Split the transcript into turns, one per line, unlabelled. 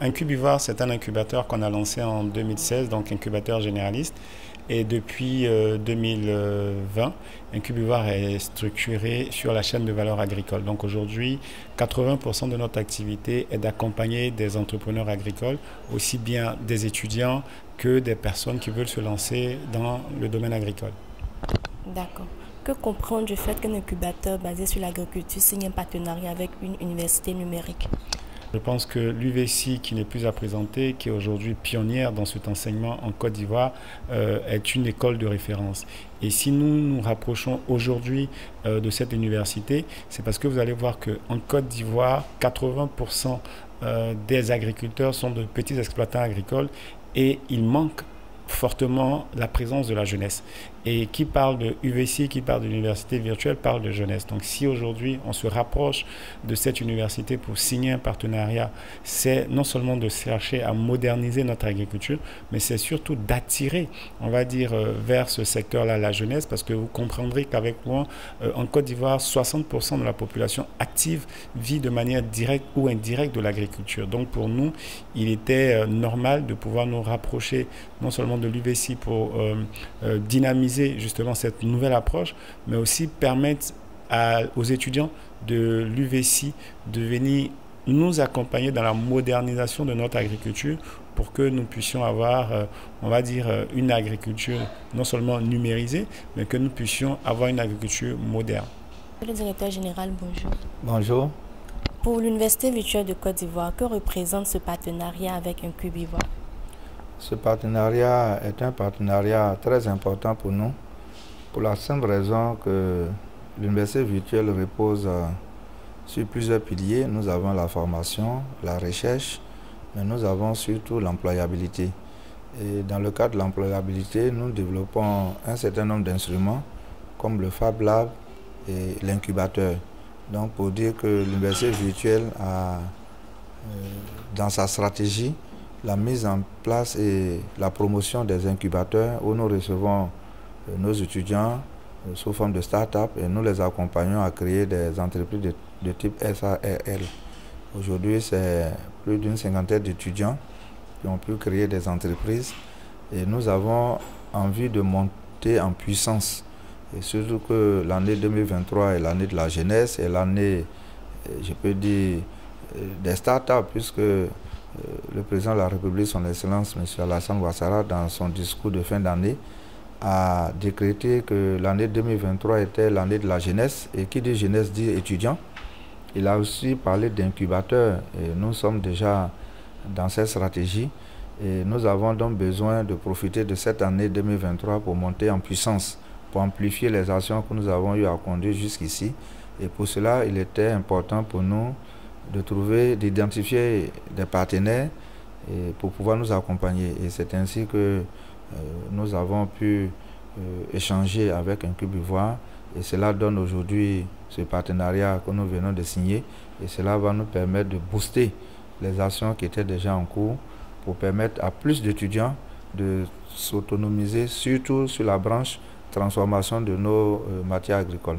Incubivar, c'est un incubateur qu'on a lancé en 2016, donc incubateur généraliste. Et depuis 2020, Incubivar est structuré sur la chaîne de valeur agricole. Donc aujourd'hui, 80% de notre activité est d'accompagner des entrepreneurs agricoles, aussi bien des étudiants que des personnes qui veulent se lancer dans le domaine agricole.
D'accord. Que comprendre du fait qu'un incubateur basé sur l'agriculture signe un partenariat avec une université numérique?
Je pense que l'UVC, qui n'est plus à présenter, qui est aujourd'hui pionnière dans cet enseignement en Côte d'Ivoire, est une école de référence. Et si nous nous rapprochons aujourd'hui de cette université, c'est parce que vous allez voir qu'en Côte d'Ivoire, 80% des agriculteurs sont de petits exploitants agricoles et il manque fortement la présence de la jeunesse. Et qui parle de UVC, qui parle de l'université virtuelle, parle de jeunesse. Donc si aujourd'hui on se rapproche de cette université pour signer un partenariat, c'est non seulement de chercher à moderniser notre agriculture, mais c'est surtout d'attirer, on va dire, vers ce secteur-là la jeunesse, parce que vous comprendrez qu'avec moi, en Côte d'Ivoire, 60% de la population active vit de manière directe ou indirecte de l'agriculture. Donc pour nous, il était normal de pouvoir nous rapprocher non seulement de l'UVC pour dynamiser justement cette nouvelle approche, mais aussi permettre aux étudiants de l'UVC de venir nous accompagner dans la modernisation de notre agriculture pour que nous puissions avoir, on va dire, une agriculture non seulement numérisée, mais que nous puissions avoir une agriculture moderne.
Le directeur général, bonjour.
Bonjour.
Pour l'Université virtuelle de Côte d'Ivoire, que représente ce partenariat avec Incubivar?
Ce partenariat est un partenariat très important pour nous, pour la simple raison que l'université virtuelle repose sur plusieurs piliers. Nous avons la formation, la recherche, mais nous avons surtout l'employabilité. Et dans le cadre de l'employabilité, nous développons un certain nombre d'instruments, comme le Fab Lab et l'incubateur. Donc pour dire que l'université virtuelle a, dans sa stratégie, la mise en place et la promotion des incubateurs où nous recevons nos étudiants sous forme de start-up et nous les accompagnons à créer des entreprises de type SARL. Aujourd'hui, c'est plus d'une cinquantaine d'étudiants qui ont pu créer des entreprises et nous avons envie de monter en puissance. Et surtout que l'année 2023 est l'année de la jeunesse et l'année, je peux dire, des start-up, puisque le président de la République, son Excellence, M. Alassane Ouattara, dans son discours de fin d'année, a décrété que l'année 2023 était l'année de la jeunesse. Et qui dit jeunesse dit étudiant. Il a aussi parlé d'incubateur. Et nous sommes déjà dans cette stratégie. Et nous avons donc besoin de profiter de cette année 2023 pour monter en puissance, pour amplifier les actions que nous avons eu à conduire jusqu'ici. Et pour cela, il était important pour nous de trouver, d'identifier des partenaires et pour pouvoir nous accompagner. Et c'est ainsi que nous avons pu échanger avec Incubivar et cela donne aujourd'hui ce partenariat que nous venons de signer et cela va nous permettre de booster les actions qui étaient déjà en cours pour permettre à plus d'étudiants de s'autonomiser, surtout sur la branche transformation de nos matières agricoles.